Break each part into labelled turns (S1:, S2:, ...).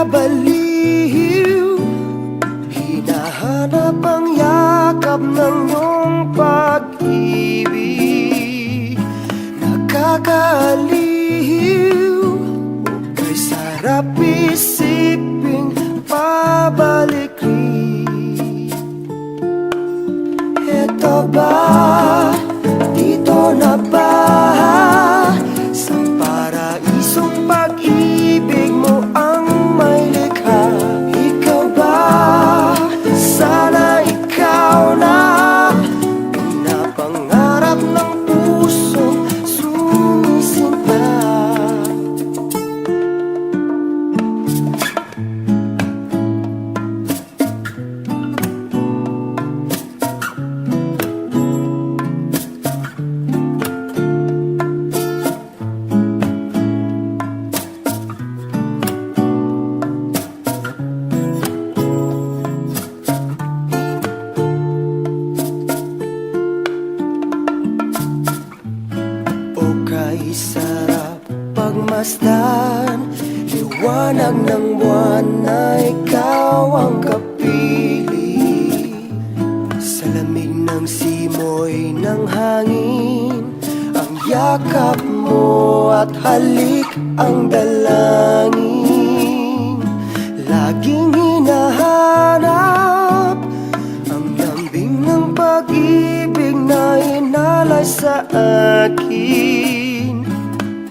S1: nakakabaliw. Hinahanap ang yakap ng iyong pag-ibig. Nakakaaliw, kay sarap isiping pabalik rin. Eto ba, dito na ba, sa paraisong pag-ibig mo ang may likha? Ikaw ba, sana ikaw na, pinapangarap ng pusong sumisinta. Kay sarap pagmasdan, liwanag ng buwan na ikaw ang kapili. Sa lamig ng simoy ng hangin, ang yakap mo at halik ang dalangin. Laging hinahanap ang lambing ng pag-ibig na inalay sa akin.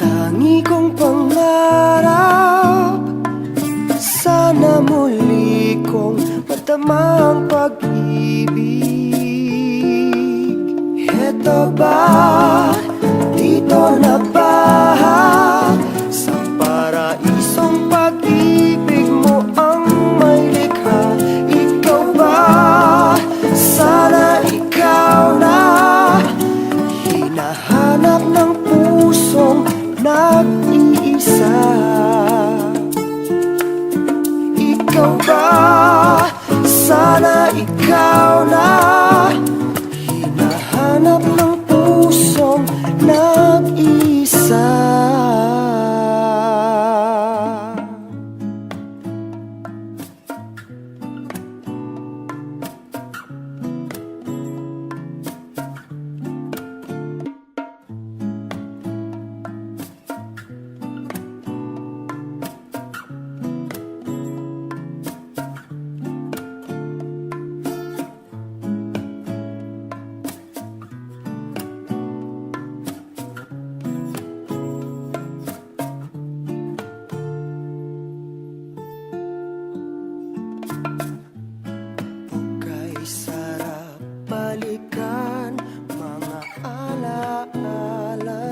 S1: Tangi kong pangarap, sana muli kong matama ang pag-ibig. Eto ba,